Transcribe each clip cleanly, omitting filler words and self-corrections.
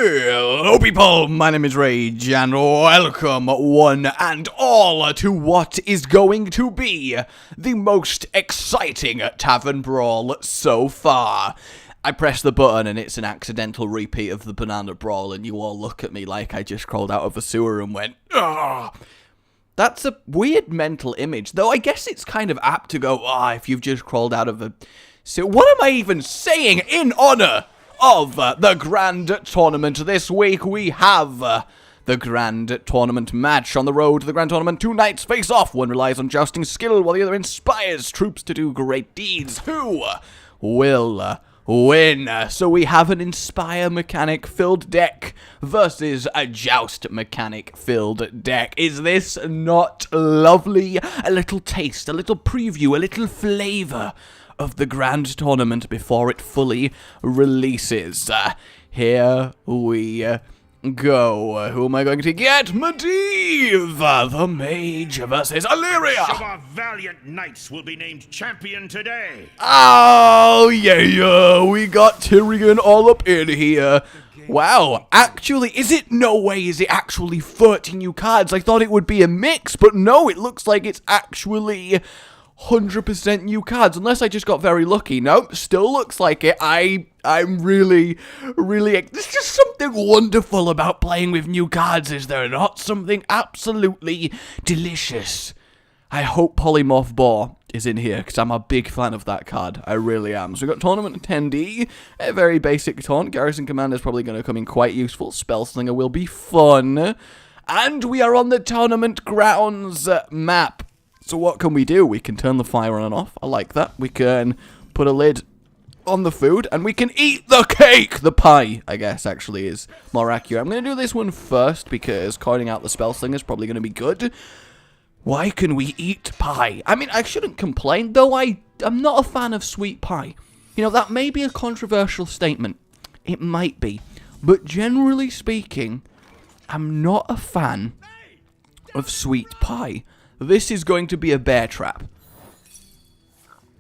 Hello people, my name is Rage and welcome one and all to what is going to be the most exciting Tavern Brawl so far. I press the button and it's an accidental repeat of the Banana Brawl and you all look at me like I just crawled out of a sewer and went, "Ugh." That's a weird mental image, though I guess it's kind of apt to go, if you've just crawled out of a sewer. What am I even saying? In honor of the Grand Tournament this week, we have the Grand Tournament match. On the road to the Grand Tournament, two knights face off. One relies on jousting skill, while the other inspires troops to do great deeds. Who will win? So we have an Inspire mechanic-filled deck versus a Joust mechanic-filled deck. Is this not lovely? A little taste, a little preview, a little flavor of the Grand Tournament before it fully releases. Here we go. Who am I going to get? Medivh, the mage, versus Illyria. Some of our valiant knights will be named champion today. Oh, yeah, we got Tyrion all up in here. Wow, actually, is it actually 30 new cards? I thought it would be a mix, but no, it looks like it's actually 100% new cards, unless I just got very lucky. Nope, still looks like it. I'm really, there's just something wonderful about playing with new cards, is there not? Something absolutely delicious. I hope Polymorph Boar is in here, because I'm a big fan of that card. I really am. So we've got Tournament Attendee, a very basic taunt. Garrison Commander is probably going to come in quite useful. Spellslinger will be fun. And we are on the Tournament Grounds map. So what can we do? We can turn the fire on and off. I like that. We can put a lid on the food, and we can eat the cake! The pie, I guess, actually is more accurate. I'm going to do this one first, because coining out the Spellslinger is probably going to be good. Why can we eat pie? I mean, I shouldn't complain, though I'm not a fan of sweet pie. You know, that may be a controversial statement. It might be. But generally speaking, I'm not a fan of sweet pie. This is going to be a bear trap.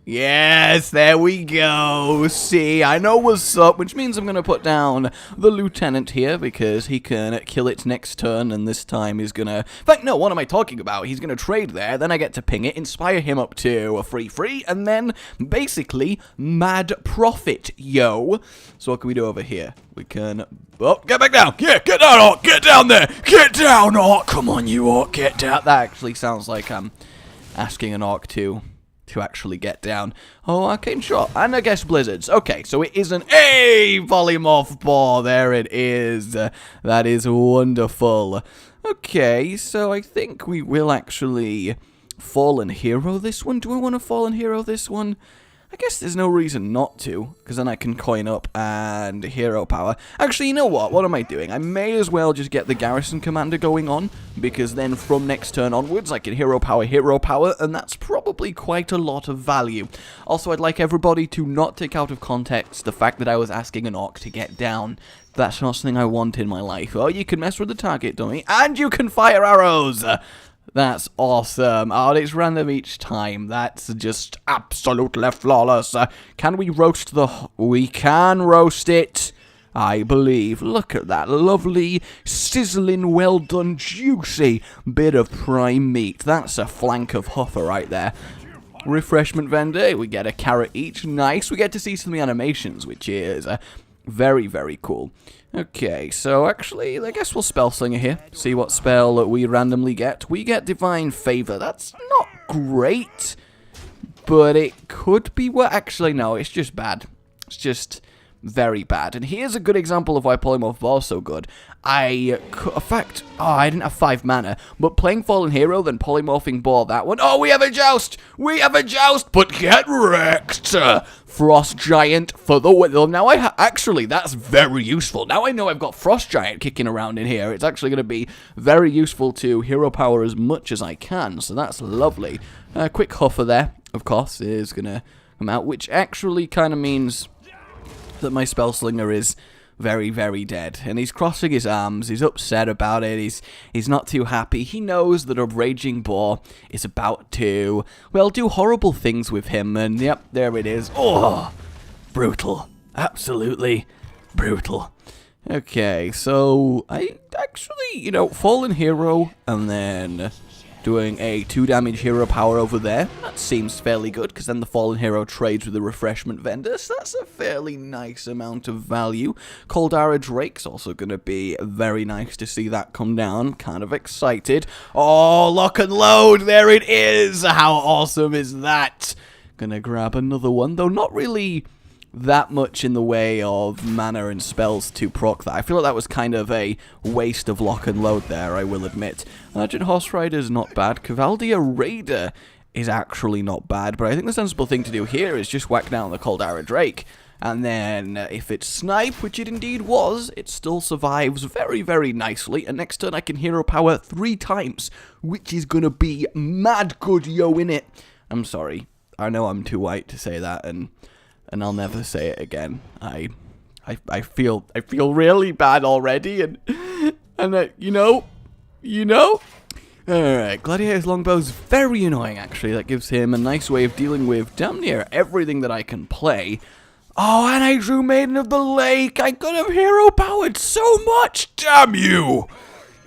Yes, there we go. See, I know what's up, which means I'm going to put down the lieutenant here because he can kill it next turn, and this time he's going to... In fact, no, what am I talking about? He's going to trade there, then I get to ping it, inspire him up to a free, and then basically mad profit, yo. So what can we do over here? We can... Oh, get back down! Yeah, get down, Orc! Get down there! Get down, Orc! Come on, you Orc, get down! That actually sounds like I'm asking an Orc to actually get down. Oh, Arcane Shot. And I guess Blizzards. Okay, so it isn't a Polymorph Boar. There it is. That is wonderful. Okay, so I think we will actually Fallen Hero this one. Do I want to Fallen Hero this one? I guess there's no reason not to, because then I can coin up and hero power. Actually, you know what? What am I doing? I may as well just get the Garrison Commander going on, because then from next turn onwards, I can hero power, and that's probably quite a lot of value. Also, I'd like everybody to not take out of context the fact that I was asking an Orc to get down. That's not something I want in my life. Oh, you can mess with the target dummy, and you can fire arrows! That's awesome. Oh, it's random each time. That's just absolutely flawless. Can we roast the... We can roast it, I believe. Look at that lovely, sizzling, well-done, juicy bit of prime meat. That's a flank of Huffer right there. Refreshment vendor. We get a carrot each. Nice. We get to see some of the animations, which is very, very cool. Okay, so actually, I guess we'll Spellslinger here. See what spell we randomly get. We get Divine Favor. That's not great, but it could be... Well, actually, no, it's just bad. It's just very bad. And here's a good example of why Polymorph Boar is so good. In fact, I didn't have 5 mana, but playing Fallen Hero, then Polymorphing Boar that one. Oh, we have a Joust! We have a Joust, but get wrecked! Frost Giant for the win. Now actually, that's very useful. Now I know I've got Frost Giant kicking around in here. It's actually going to be very useful to hero power as much as I can, so that's lovely. Quick Huffer there, of course, is going to come out, which actually kind of means that my Spellslinger is very, very dead. And he's crossing his arms. He's upset about it. He's not too happy. He knows that a Raging Boar is about to, well, do horrible things with him. And yep, there it is. Oh, brutal. Absolutely brutal. Okay, so I actually, Fallen Hero and then doing a 2 damage hero power over there. That seems fairly good, because then the Fallen Hero trades with the refreshment vendor, so that's a fairly nice amount of value. Caldara Drake's also going to be very nice to see that come down. Kind of excited. Oh, lock and load! There it is! How awesome is that? Gonna grab another one, though not really that much in the way of mana and spells to proc that. I feel like that was kind of a waste of lock and load there, I will admit. Legend Horse Rider is not bad. Cavaldia Raider is actually not bad, but I think the sensible thing to do here is just whack down the Caldara Drake. And then, if it's Snipe, which it indeed was, it still survives very, very nicely. And next turn I can hero power 3 times, which is gonna be mad good, yo, innit? I'm sorry. I know I'm too white to say that, and I'll never say it again. I feel really bad already, and you know. Alright, Gladiator's Longbow's very annoying, actually. That gives him a nice way of dealing with damn near everything that I can play. Oh, and I drew Maiden of the Lake! I could have hero powered so much! Damn you!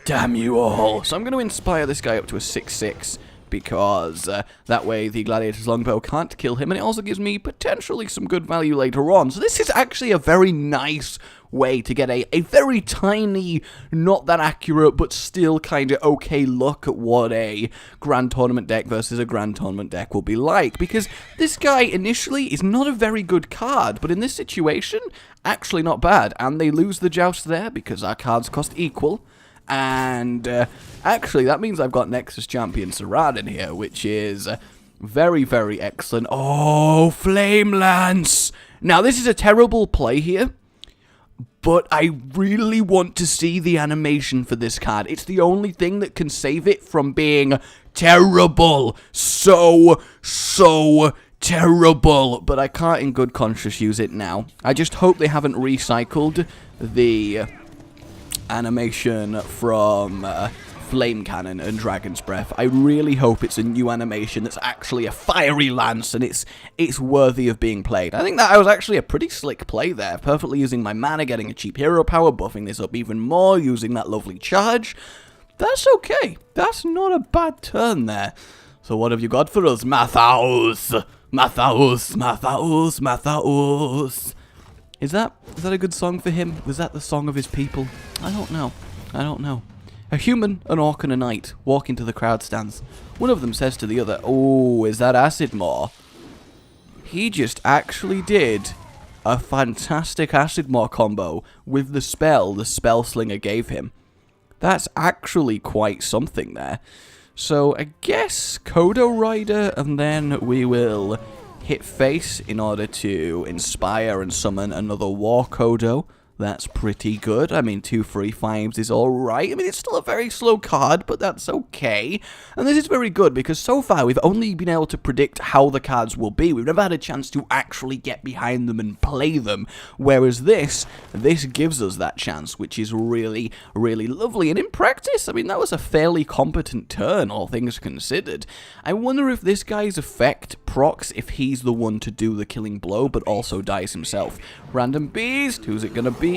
Damn you all! So I'm going to inspire this guy up to a 6/6. Because that way the Gladiator's Longbow can't kill him, and it also gives me potentially some good value later on. So this is actually a very nice way to get a very tiny, not that accurate, but still kind of okay look at what a Grand Tournament deck versus a Grand Tournament deck will be like. Because this guy initially is not a very good card, but in this situation, actually not bad. And they lose the joust there because our cards cost equal. And actually, that means I've got Nexus Champion Sarad in here, which is very, very excellent. Oh, Flame Lance! Now, this is a terrible play here, but I really want to see the animation for this card. It's the only thing that can save it from being terrible. So terrible. But I can't in good conscience use it now. I just hope they haven't recycled the animation from Flame Cannon and Dragon's Breath. I really hope it's a new animation that's actually a fiery lance and it's worthy of being played. I think that was actually a pretty slick play there, perfectly using my mana, getting a cheap hero power, buffing this up even more, using that lovely charge. That's okay. That's not a bad turn there. So what have you got for us, Mathaus? Mathaus. Is that a good song for him? Was that the song of his people? I don't know. A human, an orc, and a knight walk into the crowd stands. One of them says to the other, "Oh, is that Acid Maw?" He just actually did a fantastic Acid Maw combo with the spell the Spellslinger gave him. That's actually quite something there. So I guess Kodo Rider, and then we will hit face in order to inspire and summon another War Kodo. That's pretty good. I mean, 2 free 5s is alright. I mean, it's still a very slow card, but that's okay. And this is very good, because so far we've only been able to predict how the cards will be. We've never had a chance to actually get behind them and play them. Whereas this gives us that chance, which is really, really lovely. And in practice, I mean, that was a fairly competent turn, all things considered. I wonder if this guy's effect procs if he's the one to do the killing blow, but also dies himself. Random Beast, who's it gonna be?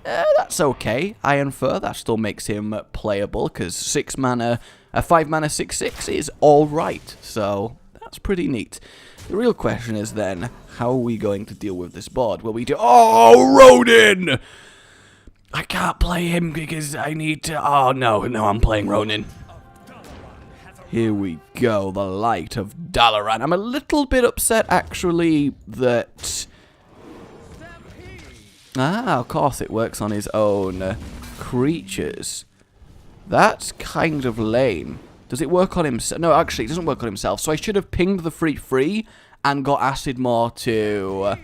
That's okay. Iron Fur, that still makes him playable, because 5 mana 6/6 is alright, so that's pretty neat. The real question is then, how are we going to deal with this board? Will we do... Oh, Ronin! I can't play him because I need to... Oh, no, I'm playing Ronin. Here we go, the Light of Dalaran. I'm a little bit upset, actually, that... Ah, of course it works on his own creatures. That's kind of lame. Does it work on himself? No, actually, it doesn't work on himself. So I should have pinged the free and got Acid Maw to...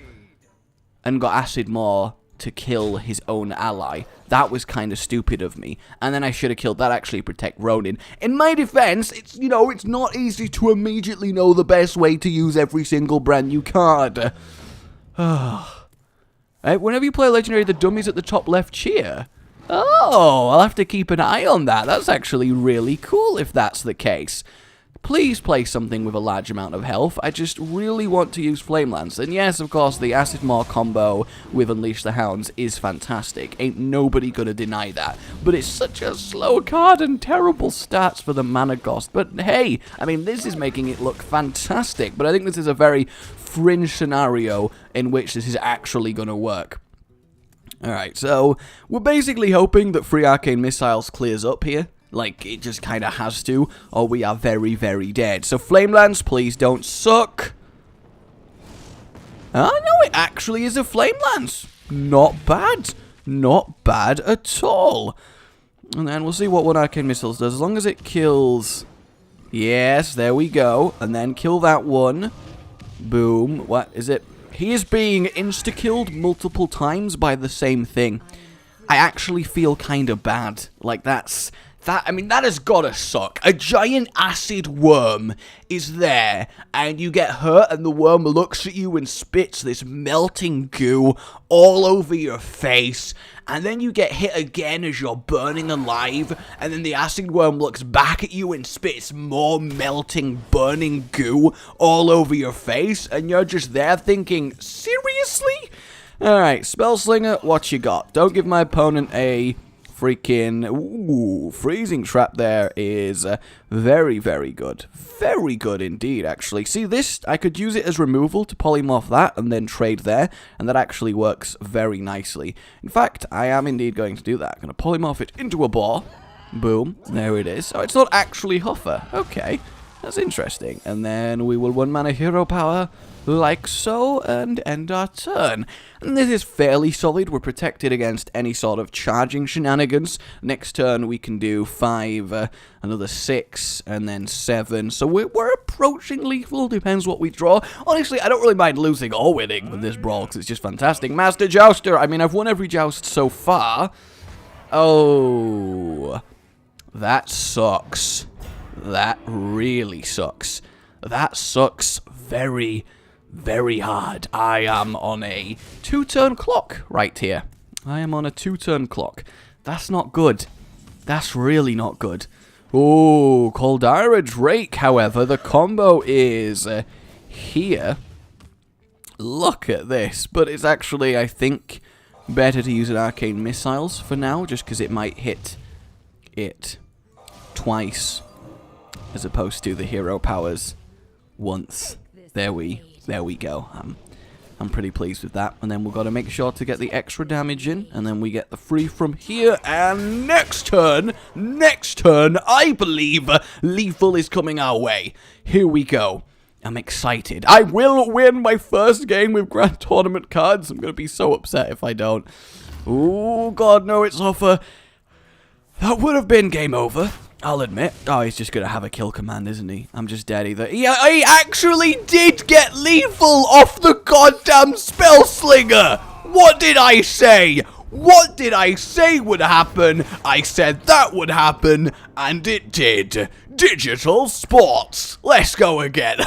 to kill his own ally. That was kind of stupid of me. And then I should have killed that actually to protect Ronin. In my defense, it's not easy to immediately know the best way to use every single brand new card. Whenever you play Legendary, the dummies at the top left cheer. Oh, I'll have to keep an eye on that. That's actually really cool if that's the case. please play something with a large amount of health. I just really want to use Flame Lance. And yes, of course, the Acid Maw combo with Unleash the Hounds is fantastic. Ain't nobody gonna deny that. But it's such a slow card and terrible stats for the mana cost. But hey, I mean, this is making it look fantastic. But I think this is a very fringe scenario in which this is actually gonna work. Alright, so we're basically hoping that Free Arcane Missiles clears up here. Like, it just kind of has to, or we are very, very dead. So, Flame Lance, please don't suck. Oh, no, it actually is a Flame Lance. Not bad. Not bad at all. And then we'll see what One Arcane Missiles does. As long as it kills... Yes, there we go. And then kill that one. Boom. What is it? He is being insta-killed multiple times by the same thing. I actually feel kind of bad. Like, that has gotta suck. A giant acid worm is there, and you get hurt, and the worm looks at you and spits this melting goo all over your face, and then you get hit again as you're burning alive, and then the acid worm looks back at you and spits more melting, burning goo all over your face, and you're just there thinking, seriously? Alright, Spellslinger, what you got? Don't give my opponent a freaking... Ooh, Freezing Trap there is very, very good. Very good indeed, actually. See, this, I could use it as removal to polymorph that and then trade there, and that actually works very nicely. In fact, I am indeed going to do that. I'm going to polymorph it into a boar. Boom, there it is. Oh, it's not actually Huffer. Okay, that's interesting. And then we will 1-mana hero power like so, and end our turn. And this is fairly solid. We're protected against any sort of charging shenanigans. Next turn we can do 5, another 6, and then 7. So we're approaching lethal, depends what we draw. Honestly, I don't really mind losing or winning with this brawl, because it's just fantastic. Master Jouster, I mean, I've won every joust so far. Oh, that sucks. That really sucks. That sucks very, very hard. I am on a 2-turn clock right here. I am on a 2-turn clock. That's not good. That's really not good. Oh, Caldara Drake, however, the combo is here. Look at this. But it's actually, I think, better to use an Arcane Missiles for now, just because it might hit it twice, as opposed to the hero powers once. There we go. I'm pretty pleased with that. And then we've got to make sure to get the extra damage in. And then we get the free from here. And next turn, I believe lethal is coming our way. Here we go. I'm excited. I will win my first game with Grand Tournament cards. I'm going to be so upset if I don't. Oh, God, no, it's Huffer. That would have been game over, I'll admit. Oh, he's just going to have a kill command, isn't he? I'm just dead either. Yeah, he actually did get lethal off the goddamn Spellslinger! What did I say? What did I say would happen? I said that would happen, and it did. Digital sports. Let's go again.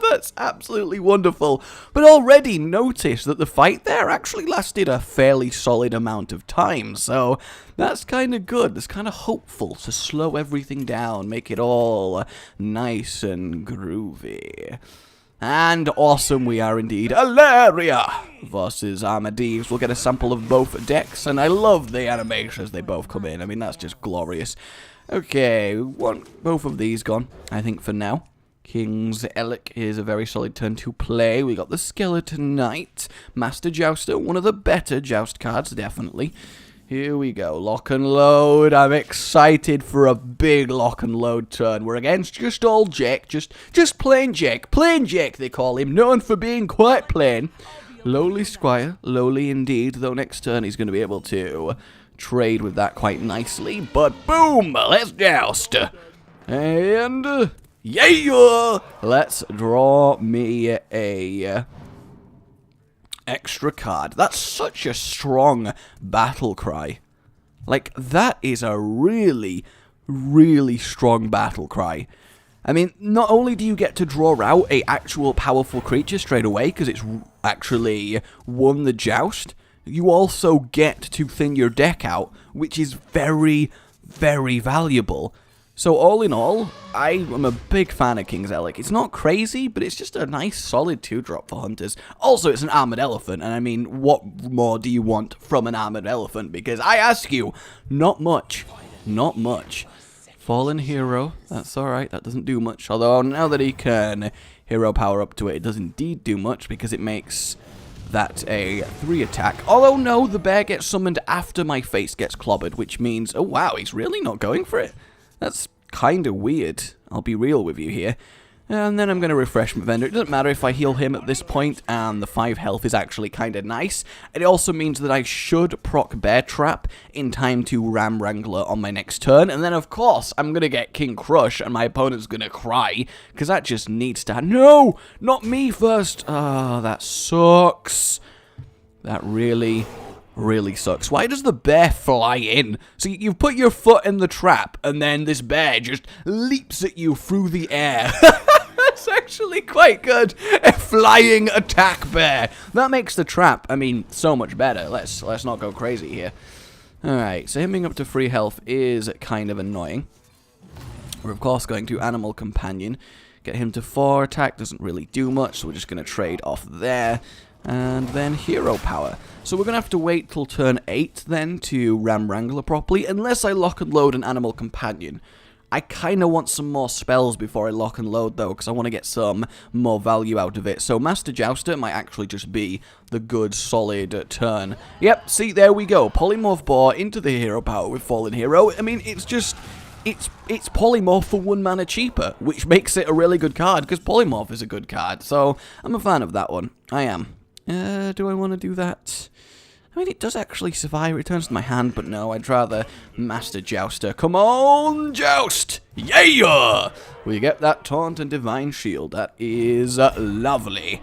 That's absolutely wonderful. But already notice that the fight there actually lasted a fairly solid amount of time. So that's kind of good. That's kind of hopeful to slow everything down, make it all nice and groovy. And awesome we are indeed. Alaria versus Armadillos. We'll get a sample of both decks, and I love the animations they both come in. I mean, that's just glorious. Okay, want both of these gone, I think, for now. King's Elec is a very solid turn to play. We got the Skeleton Knight. Master Jouster, one of the better Joust cards, definitely. Here we go, lock and load. I'm excited for a big lock and load turn. We're against just old Jake, just plain Jake. Plain Jake, they call him, known for being quite plain. Lowly Squire, lowly indeed, though next turn he's going to be able to trade with that quite nicely. But boom, let's joust. And yeah, let's draw me a extra card. That's such a strong battle cry. Like, that is a really, really strong battle cry. I mean, not only do you get to draw out a actual powerful creature straight away, because it's actually won the joust, you also get to thin your deck out, which is very, very valuable. So all in all, I am a big fan of King's Relic. It's not crazy, but it's just a nice solid 2-drop for hunters. Also, it's an armored elephant, and I mean, what more do you want from an armored elephant? Because I ask you, not much. Not much. Fallen Hero, that's alright, that doesn't do much. Although, now that he can hero power up to it, it does indeed do much, because it makes that a 3 attack. Although, no, the bear gets summoned after my face gets clobbered, which means, oh wow, he's really not going for it. That's kind of weird. I'll be real with you here. And then I'm going to refresh my vendor. It doesn't matter if I heal him at this point, and the 5 health is actually kind of nice. It also means that I should proc Bear Trap in time to Ram Wrangler on my next turn. And then, of course, I'm going to get King Crush, and my opponent's going to cry, because that just needs to happen. No! Not me first! Oh, that sucks. That really sucks. Why does the bear fly in? So you've put your foot in the trap, and then this bear just leaps at you through the air. That's actually quite good. A flying attack bear. That makes the trap, I mean, so much better. Let's not go crazy here. Alright, so him being up to 3 health is kind of annoying. We're of course going to Animal Companion. Get him to 4 attack, doesn't really do much, so we're just going to trade off there. And then Hero Power. So we're going to have to wait till turn 8 then to Ram Wrangler properly, unless I lock and load an Animal Companion. I kind of want some more spells before I lock and load though, because I want to get some more value out of it. So Master Jouster might actually just be the good solid turn. Yep, see, there we go. Polymorph Boar into the Hero Power with Fallen Hero. I mean, it's just... It's Polymorph for 1 mana cheaper, which makes it a really good card, because Polymorph is a good card. So I'm a fan of that one. I am. Do I want to do that? I mean, it does actually survive. It returns to my hand, but no, I'd rather Master Jouster. Come on, Joust! Yeah! We get that Taunt and Divine Shield. That is lovely.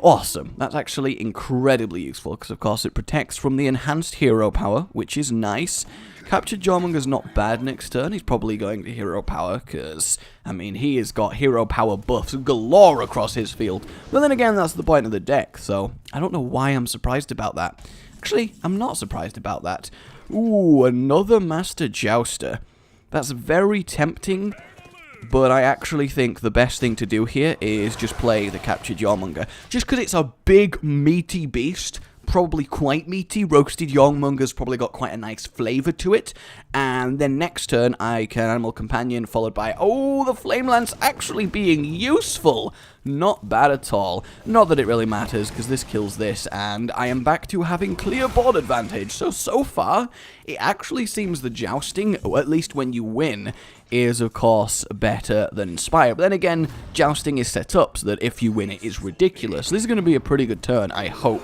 Awesome. That's actually incredibly useful, because of course it protects from the enhanced hero power, which is nice. Captured Jawmonger's not bad next turn. He's probably going to hero power, because, I mean, he has got hero power buffs galore across his field. But then again, that's the point of the deck, so I don't know why I'm surprised about that. Actually, I'm not surprised about that. Ooh, another Master Jouster. That's very tempting, but I actually think the best thing to do here is just play the Captured Jawmonger. Just because it's a big, meaty beast, probably quite meaty. Roasted Jawmonger's probably got quite a nice flavour to it. And then next turn, I can Animal Companion, followed by, oh, the Flame Lance actually being useful. Not bad at all. Not that it really matters, because this kills this, and I am back to having clear board advantage. So far, it actually seems the Jousting, or at least when you win, is of course better than Inspire. But then again, Jousting is set up so that if you win it, it's ridiculous. This is going to be a pretty good turn, I hope.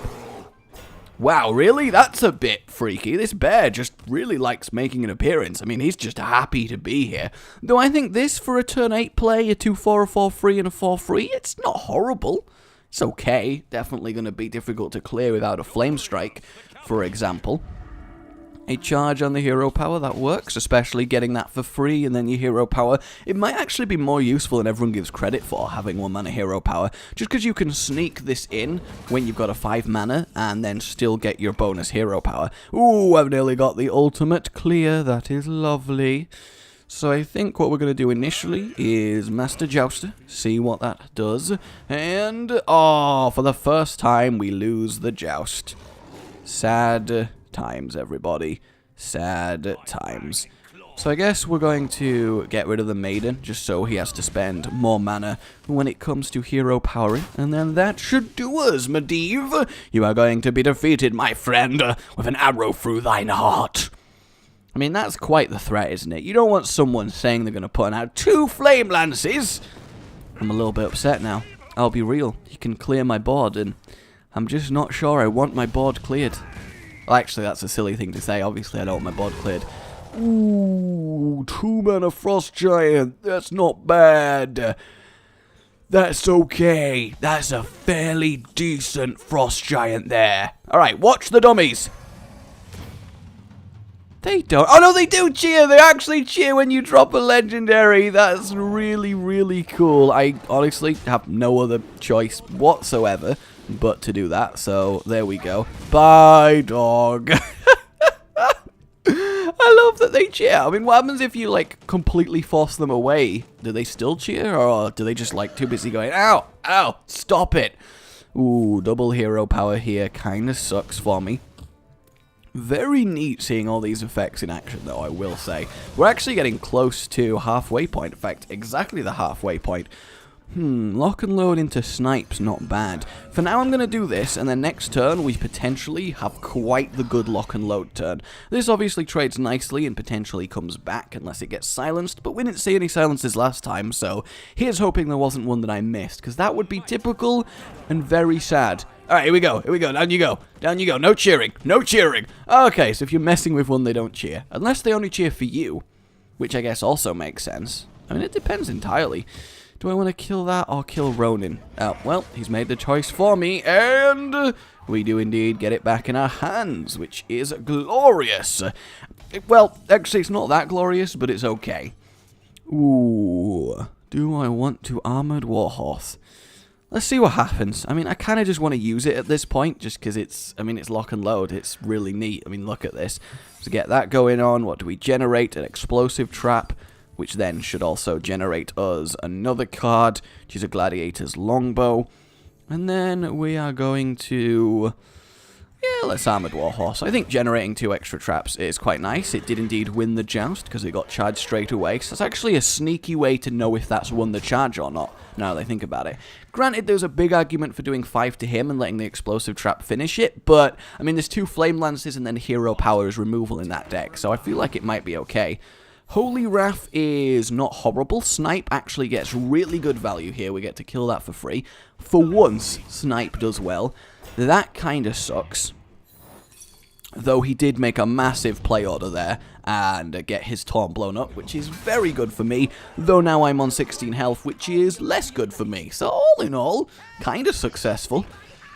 Wow, really? That's a bit freaky. This bear just really likes making an appearance. I mean, he's just happy to be here. Though I think this, for a turn 8 play, a 2-4, a 4-3, and a 4-3, it's not horrible. It's okay. Definitely going to be difficult to clear without a Flame Strike, for example. A charge on the hero power, that works, especially getting that for free, and then your hero power. It might actually be more useful than everyone gives credit for, having 1 mana hero power, just because you can sneak this in when you've got a 5 mana, and then still get your bonus hero power. Ooh, I've nearly got the ultimate clear, that is lovely. So I think what we're going to do initially is Master Jouster, see what that does, and, oh, for the first time we lose the Joust. Sad times, everybody. Sad times. So I guess we're going to get rid of the Maiden, just so he has to spend more mana when it comes to hero powering. And then that should do us, Medivh. You are going to be defeated, my friend, with an arrow through thine heart. I mean, that's quite the threat, isn't it? You don't want someone saying they're going to put out 2 Flame Lances. I'm a little bit upset now. I'll be real. He can clear my board, and I'm just not sure I want my board cleared. Well, actually, that's a silly thing to say. Obviously, I don't want my board cleared. Ooh, 2 mana Frost Giant. That's not bad. That's okay. That's a fairly decent Frost Giant there. Alright, watch the dummies. They don't. Oh, no, they do cheer. They actually cheer when you drop a legendary. That's really, really cool. I honestly have no other choice whatsoever but to do that. So, there we go. Bye, dog. I love that they cheer? I mean, what happens if you, like, completely force them away? Do they still cheer, or do they just, like, too busy going, ow, ow, stop it? Ooh, double hero power here kind of sucks for me. Very neat seeing all these effects in action, though, I will say. We're actually getting close to halfway point. In fact, exactly the halfway point. Lock and load into snipes, not bad. For now, I'm going to do this, and then next turn, we potentially have quite the good lock and load turn. This obviously trades nicely and potentially comes back, unless it gets silenced, but we didn't see any silences last time, so here's hoping there wasn't one that I missed, because that would be typical and very sad. Alright, here we go, down you go, no cheering, no cheering. Okay, so if you're messing with one, they don't cheer. Unless they only cheer for you, which I guess also makes sense. I mean, it depends entirely. Do I want to kill that or kill Ronin? Oh, well, he's made the choice for me, and we do indeed get it back in our hands, which is glorious. Well, actually, it's not that glorious, but it's okay. Ooh, do I want to Armored Warhorse? Let's see what happens. I mean, I kind of just want to use it at this point, just because it's lock and load. It's really neat. I mean, look at this. To get that going on, what do we generate? An explosive trap, which then should also generate us another card, which is a Gladiator's Longbow. And then we are going to... yeah, let's Armored Warhorse. I think generating 2 extra traps is quite nice. It did indeed win the joust, because it got charged straight away. So it's actually a sneaky way to know if that's won the charge or not, now that I think about it. Granted, there's a big argument for doing 5 to him and letting the explosive trap finish it, but, I mean, there's 2 Flame Lances and then Hero Power as removal in that deck, so I feel like it might be okay. Holy Wrath is not horrible. Snipe actually gets really good value here. We get to kill that for free. For once, Snipe does well. That kind of sucks. Though he did make a massive play order there and get his taunt blown up, which is very good for me. Though now I'm on 16 health, which is less good for me. So all in all, kind of successful.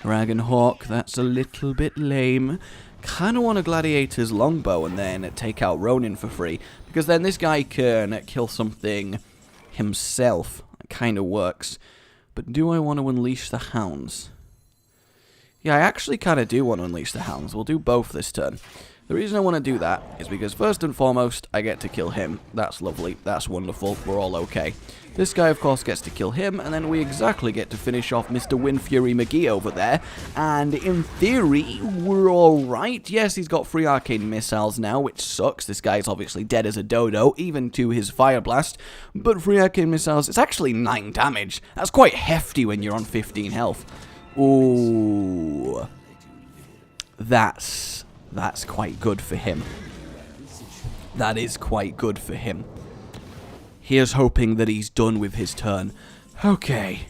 Dragon Hawk, that's a little bit lame. Kind of want a Gladiator's Longbow and then take out Ronin for free, because then this guy can kill something himself. It kind of works. But do I want to unleash the Hounds? Yeah, I actually kind of do want to unleash the Hounds. We'll do both this turn. The reason I want to do that is because first and foremost, I get to kill him. That's lovely. That's wonderful. We're all okay. This guy, of course, gets to kill him, and then we exactly get to finish off Mr. Windfury McGee over there. And in theory, we're alright. Yes, he's got 3 arcane missiles now, which sucks. This guy's obviously dead as a dodo, even to his Fire Blast. But 3 arcane missiles, it's actually 9 damage. That's quite hefty when you're on 15 health. Ooh. That's quite good for him. That is quite good for him. Here's hoping that he's done with his turn. Okay.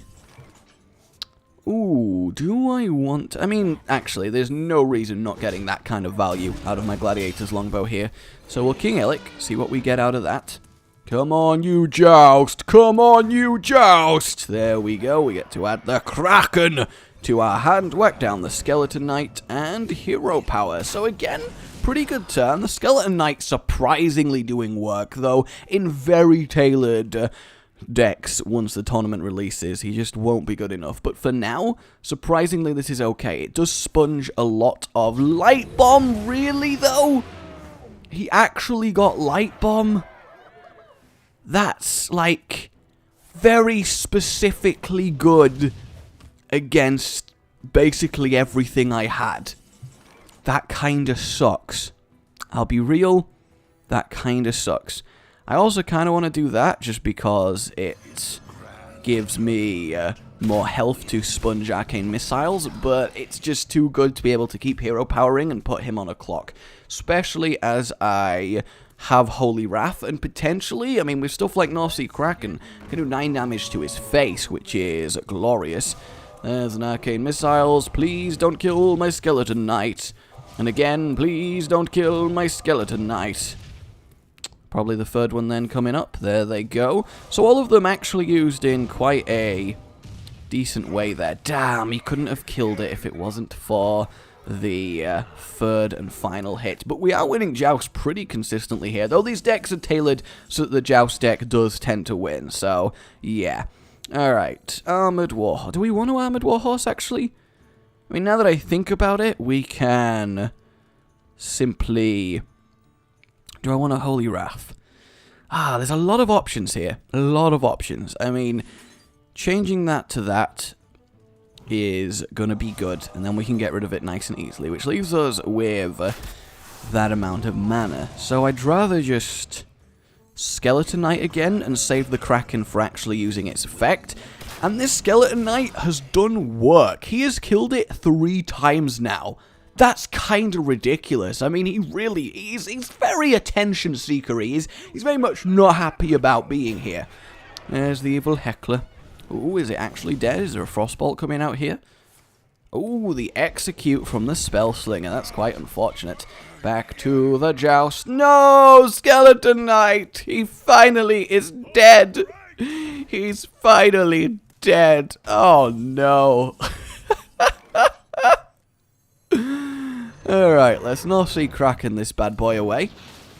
Ooh, do I want... I mean, actually, there's no reason not getting that kind of value out of my Gladiator's Longbow here. So we'll King Illic, see what we get out of that. Come on, you joust! Come on, you joust! There we go, we get to add the Kraken to our hand, whack down the Skeleton Knight, and Hero Power. So again, pretty good turn. The Skeleton Knight surprisingly doing work, though in very tailored decks once the tournament releases. He just won't be good enough. But for now, surprisingly, this is okay. It does sponge a lot of Light Bomb. Really, though? He actually got Light Bomb? That's, like, very specifically good against basically everything I had. That kinda sucks. I'll be real, that kinda sucks. I also kinda want to do that just because it gives me more health to sponge arcane missiles, but it's just too good to be able to keep hero powering and put him on a clock. Especially as I have Holy Wrath, and potentially, I mean, with stuff like North Sea Kraken, can do 9 damage to his face, which is glorious. There's an arcane missiles. Please don't kill my Skeleton Knight. And again, please don't kill my Skeleton Knight. Probably the 3rd one then coming up. There they go. So all of them actually used in quite a decent way there. Damn, he couldn't have killed it if it wasn't for the 3rd and final hit. But we are winning Joust pretty consistently here, though these decks are tailored so that the Joust deck does tend to win. So, yeah. Alright, Armored Warhorse. Do we want to Armored Warhorse, actually? I mean, now that I think about it, we can simply Do I want a Holy Wrath? There's a lot of options here. A lot of options. I mean, changing that to that is gonna be good, and then we can get rid of it nice and easily, which leaves us with that amount of mana. So I'd rather just Skeleton Knight again and save the Kraken for actually using its effect. And this Skeleton Knight has done work. He has killed it 3 times now. That's kind of ridiculous. I mean, he's very attention seeker. He's very much not happy about being here. There's the evil heckler. Ooh, is it actually dead? Is there a frostbolt coming out here? Ooh, the execute from the spell slinger. That's quite unfortunate. Back to the joust. No, Skeleton Knight. He finally is dead. He's finally dead. Oh no. Alright, let's not see cracking this bad boy away.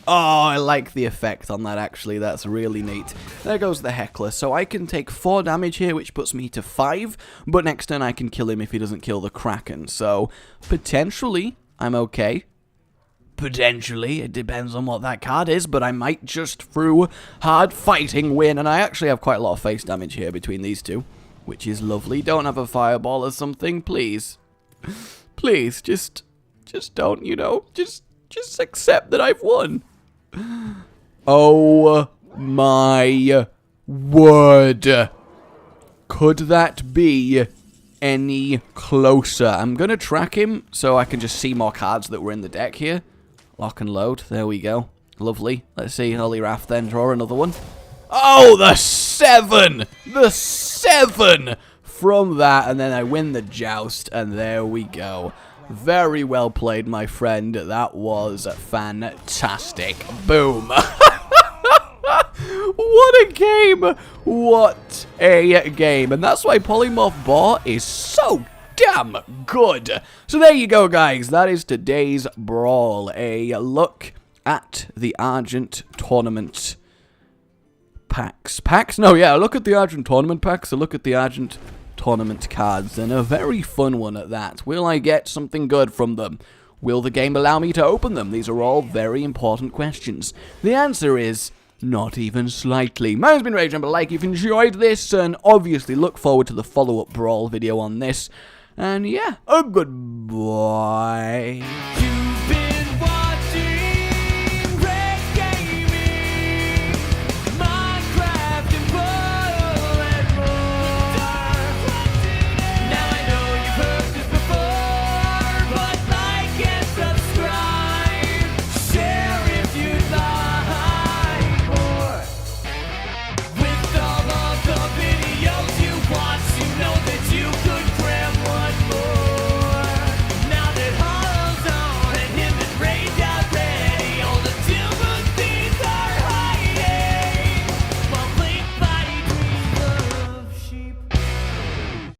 Oh, I like the effect on that, actually. That's really neat. There goes the heckler. So I can take 4 damage here, which puts me to 5. But next turn I can kill him if he doesn't kill the Kraken. So, potentially, I'm okay. Potentially, it depends on what that card is, but I might just, through hard fighting, win. And I actually have quite a lot of face damage here between these two, which is lovely. Don't have a fireball or something, please. Please, just don't, you know, just accept that I've won. Oh my word. Could that be any closer? I'm gonna track him so I can just see more cards that were in the deck here. Lock and load. There we go. Lovely. Let's see. Holy Wrath then. Draw another one. Oh, the 7! The 7 from that. And then I win the joust. And there we go. Very well played, my friend. That was fantastic. Boom. What a game. What a game. And that's why Polymorph Boar is so damn good. So there you go, guys. That is today's Brawl. A look at the Argent Tournament packs. No, yeah, look at the Argent Tournament packs. A look at the Argent Tournament cards. And a very fun one at that. Will I get something good from them? Will the game allow me to open them? These are all very important questions. The answer is not even slightly. My name's been RageGamingVideos. Like if you enjoyed this, and obviously look forward to the follow-up Brawl video on this. And yeah, a goodbye.